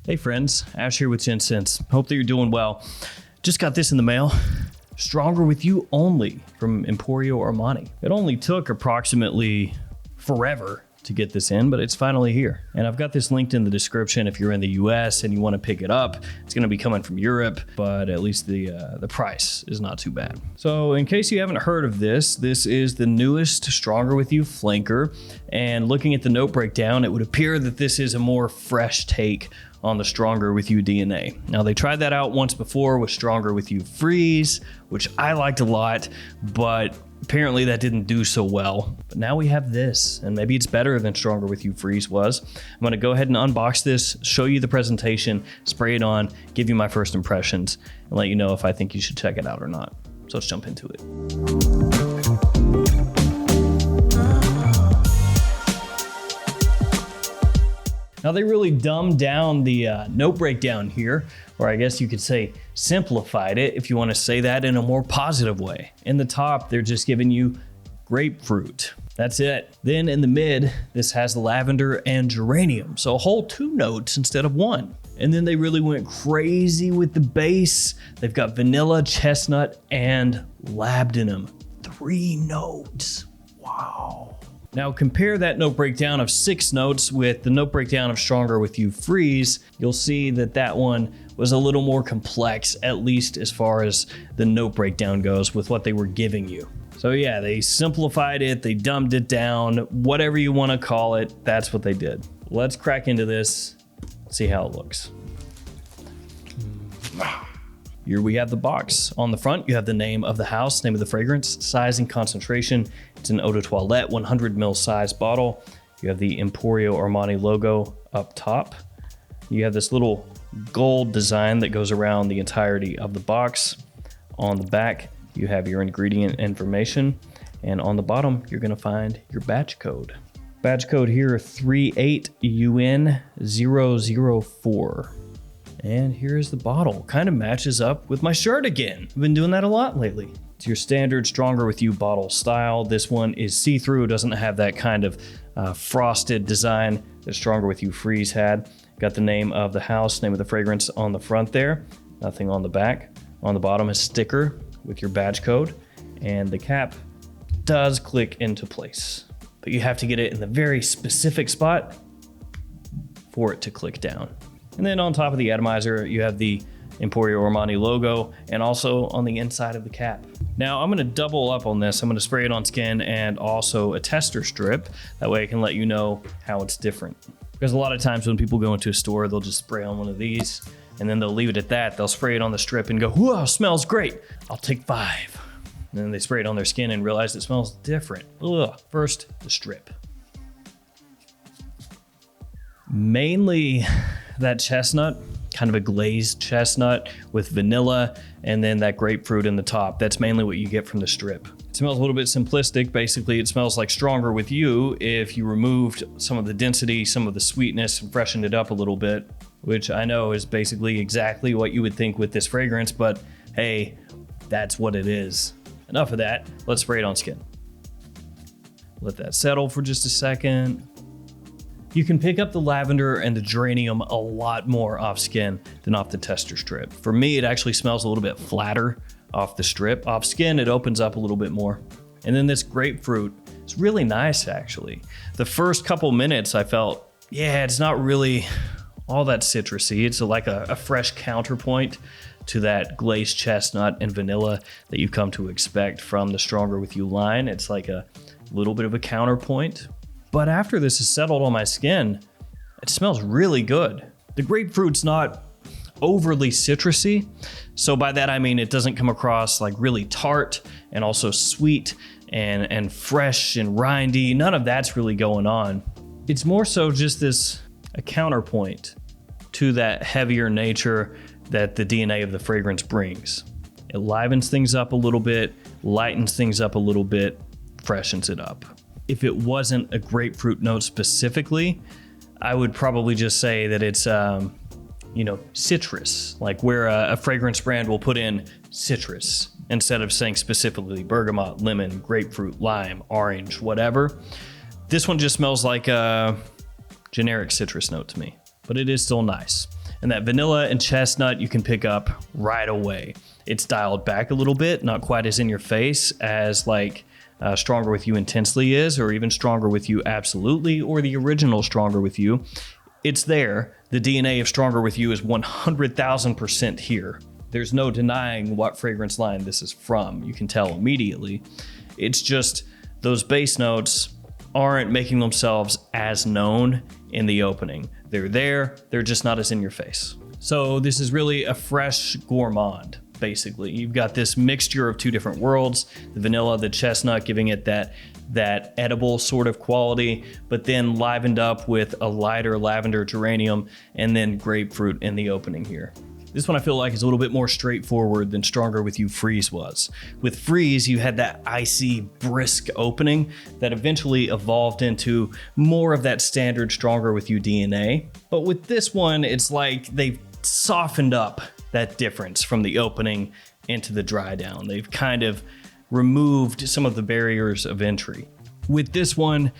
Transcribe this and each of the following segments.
Hey friends, Ash here with Gents. Hope that you're doing well. Just got this in the mail. Stronger with You Only from Emporio Armani. It only took approximately forever to get this in, but it's finally here. And I've got this linked in the description if you're in the US and you want to pick it up. It's going to be coming from Europe, but at least the price is not too bad. So in case you haven't heard of this is the newest Stronger With You flanker. And looking at the note breakdown, it would appear that this is a more fresh take on the Stronger With You DNA. Now they tried that out once before with Stronger With You Freeze, which I liked a lot, but apparently that didn't do so well. But now we have this, and maybe it's better than Stronger With You Freeze was. I'm gonna go ahead and unbox this, show you the presentation, spray it on, give you my first impressions, and let you know if I think you should check it out or not. So let's jump into it. Now they really dumbed down the note breakdown here, or I guess you could say simplified it if you want to say that in a more positive way. In the top, they're just giving you grapefruit. That's it. Then in the mid, this has lavender and geranium. So a whole 2 notes instead of 1. And then they really went crazy with the base. They've got vanilla, chestnut, and labdanum. 3 notes. Wow. Now compare that note breakdown of 6 notes with the note breakdown of Stronger With You Freeze. You'll see that that one was a little more complex, at least as far as the note breakdown goes with what they were giving you. So yeah, they simplified it, they dumbed it down, whatever you want to call it, that's what they did. Let's crack into this, see how it looks. Here we have the box. On the front, you have the name of the house, name of the fragrance, size and concentration. It's an eau de toilette, 100 ml size bottle. You have the Emporio Armani logo up top. You have this little gold design that goes around the entirety of the box. On the back, you have your ingredient information. And on the bottom, you're gonna find your batch code. Batch code here, 38UN004. And here's the bottle. Kind of matches up with my shirt again. I've been doing that a lot lately. It's your standard Stronger With You bottle style. This one is see-through, doesn't have that kind of frosted design that Stronger With You Freeze had. Got the name of the house, name of the fragrance on the front there. Nothing on the back. On the bottom, a sticker with your badge code. And the cap does click into place. But you have to get it in the very specific spot for it to click down. And then on top of the atomizer, you have the Emporio Armani logo and also on the inside of the cap. Now I'm gonna double up on this. I'm gonna spray it on skin and also a tester strip. That way I can let you know how it's different. Because a lot of times when people go into a store, they'll just spray on one of these and then they'll leave it at that. They'll spray it on the strip and go, whoa, smells great. I'll take 5. And then they spray it on their skin and realize it smells different. Ugh. First, the strip. Mainly that chestnut, kind of a glazed chestnut with vanilla and then that grapefruit in the top. That's mainly what you get from the strip. It smells a little bit simplistic. Basically, it smells like Stronger With You if you removed some of the density, some of the sweetness and freshened it up a little bit, which I know is basically exactly what you would think with this fragrance, but hey, that's what it is. Enough of that. Let's spray it on skin. Let that settle for just a second. You can pick up the lavender and the geranium a lot more off skin than off the tester strip. For me, it actually smells a little bit flatter off the strip. Off skin, it opens up a little bit more. And then this grapefruit is really nice, actually. The first couple minutes, I felt, yeah, it's not really all that citrusy. It's like a fresh counterpoint to that glazed chestnut and vanilla that you come to expect from the Stronger With You line. It's like a little bit of a counterpoint. But after this is settled on my skin, it smells really good. The grapefruit's not overly citrusy. So by that, I mean, it doesn't come across like really tart and also sweet and fresh and rindy. None of that's really going on. It's more so just a counterpoint to that heavier nature that the DNA of the fragrance brings. It livens things up a little bit, lightens things up a little bit, freshens it up. If it wasn't a grapefruit note specifically, I would probably just say that it's, citrus, like where a fragrance brand will put in citrus instead of saying specifically bergamot, lemon, grapefruit, lime, orange, whatever. This one just smells like a generic citrus note to me, but it is still nice. And that vanilla and chestnut you can pick up right away. It's dialed back a little bit, not quite as in your face as like Stronger With You Intensely is, or even Stronger With You Absolutely, or the original Stronger With You. It's there. The DNA of Stronger With You is 100,000% here. There's no denying what fragrance line this is from. You can tell immediately. It's just those base notes aren't making themselves as known in the opening. They're there, they're just not as in your face. So this is really a fresh gourmand, basically. You've got this mixture of two different worlds, the vanilla, the chestnut, giving it that edible sort of quality, but then livened up with a lighter lavender geranium and then grapefruit in the opening here. This one I feel like is a little bit more straightforward than Stronger With You Freeze was. With Freeze, you had that icy, brisk opening that eventually evolved into more of that standard Stronger With You DNA. But with this one, it's like they've softened up that difference from the opening into the dry down. They've kind of removed some of the barriers of entry. With this one,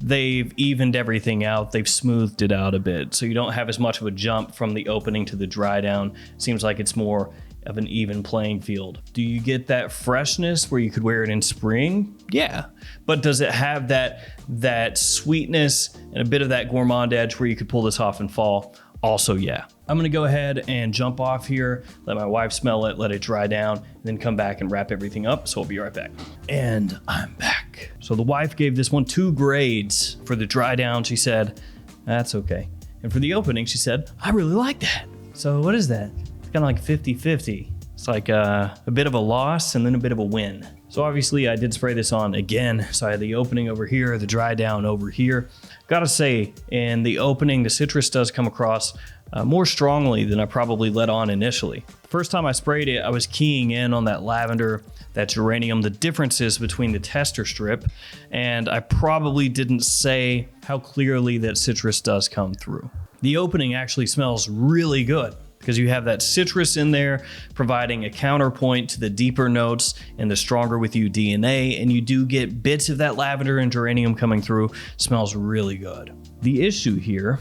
they've evened everything out. They've smoothed it out a bit. So you don't have as much of a jump from the opening to the dry down. Seems like it's more of an even playing field. Do you get that freshness where you could wear it in spring? Yeah. But does it have that sweetness and a bit of that gourmand edge where you could pull this off in fall? Also, yeah. I'm gonna go ahead and jump off here, let my wife smell it, let it dry down, and then come back and wrap everything up. So I'll be right back. And I'm back. So the wife gave this one 2 grades. For the dry down, she said, that's okay. And for the opening, she said, I really like that. So what is that? It's kind of like 50-50. It's like a bit of a loss and then a bit of a win. So obviously I did spray this on again. So I had the opening over here, the dry down over here. Gotta say, in the opening, the citrus does come across more strongly than I probably let on initially. The first time I sprayed it, I was keying in on that lavender, that geranium, the differences between the tester strip, and I probably didn't say how clearly that citrus does come through. The opening actually smells really good because you have that citrus in there providing a counterpoint to the deeper notes and the Stronger With You DNA, and you do get bits of that lavender and geranium coming through. Smells really good. The issue here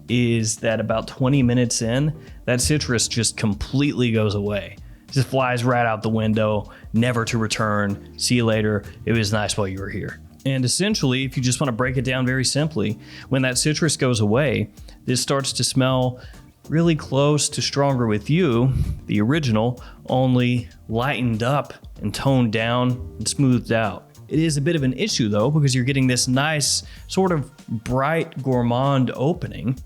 is that about 20 minutes in, that citrus just completely goes away. It just flies right out the window, never to return. See you later. It was nice while you were here. And essentially, if you just want to break it down very simply, when that citrus goes away, this starts to smell really close to Stronger With You, the original, only lightened up and toned down and smoothed out. It is a bit of an issue though, because you're getting this nice sort of bright gourmand opening,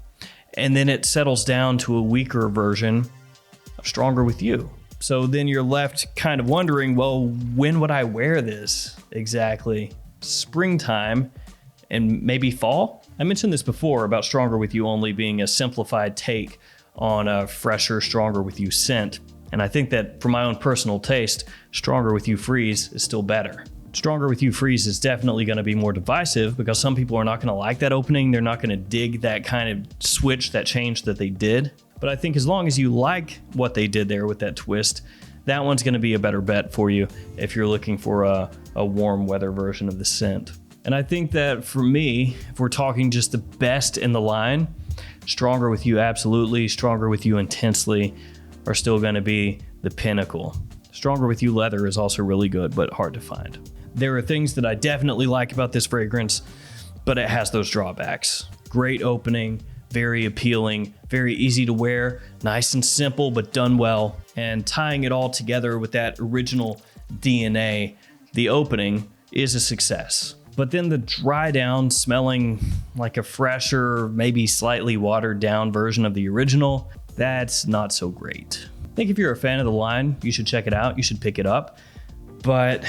and then it settles down to a weaker version of Stronger With You. So then you're left kind of wondering, well, when would I wear this exactly? Springtime and maybe fall? I mentioned this before about Stronger With You only being a simplified take on a fresher Stronger With You scent. And I think that for my own personal taste, Stronger With You Freeze is still better. Stronger With You Freeze is definitely going to be more divisive because some people are not going to like that opening. They're not going to dig that kind of switch, that change that they did. But I think as long as you like what they did there with that twist, that one's going to be a better bet for you if you're looking for a warm weather version of the scent. And I think that for me, if we're talking just the best in the line, Stronger With You Absolutely, Stronger With You Intensely are still going to be the pinnacle. Stronger With You Leather is also really good, but hard to find. There are things that I definitely like about this fragrance, but it has those drawbacks. Great opening, very appealing, very easy to wear, nice and simple, but done well. And tying it all together with that original DNA, the opening is a success. But then the dry down smelling like a fresher, maybe slightly watered down version of the original, that's not so great. I think if you're a fan of the line, you should check it out, you should pick it up. But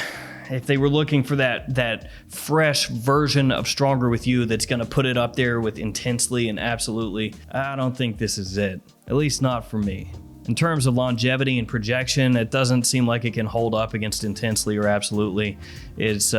if they were looking for that fresh version of Stronger With You that's gonna put it up there with Intensely and Absolutely, I don't think this is it. At least not for me. In terms of longevity and projection, it doesn't seem like it can hold up against Intensely or Absolutely. It's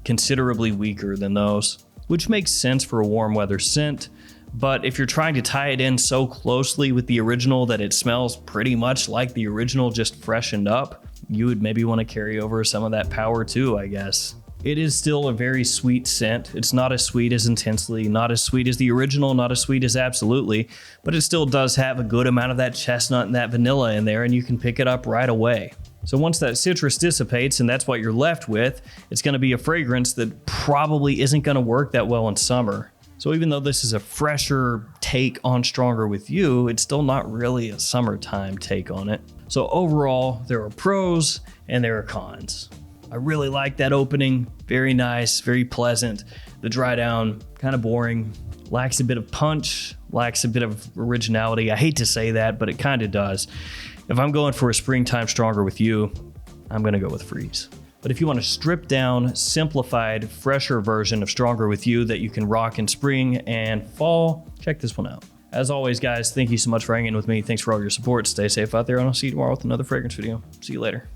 considerably weaker than those, which makes sense for a warm weather scent. But if you're trying to tie it in so closely with the original that it smells pretty much like the original, just freshened up, you would maybe want to carry over some of that power too, I guess. It is still a very sweet scent. It's not as sweet as Intensely, not as sweet as the original, not as sweet as Absolutely, but it still does have a good amount of that chestnut and that vanilla in there, and you can pick it up right away. So once that citrus dissipates and that's what you're left with, it's going to be a fragrance that probably isn't going to work that well in summer. So even though this is a fresher take on Stronger With You, it's still not really a summertime take on it. So overall, there are pros and there are cons. I really like that opening. Very nice, very pleasant. The dry down, kind of boring, lacks a bit of punch, lacks a bit of originality. I hate to say that, but it kind of does. If I'm going for a springtime Stronger With You, I'm going to go with Freeze. But if you want a stripped down, simplified, fresher version of Stronger With You that you can rock in spring and fall, check this one out. As always, guys, thank you so much for hanging with me. Thanks for all your support. Stay safe out there, and I'll see you tomorrow with another fragrance video. See you later.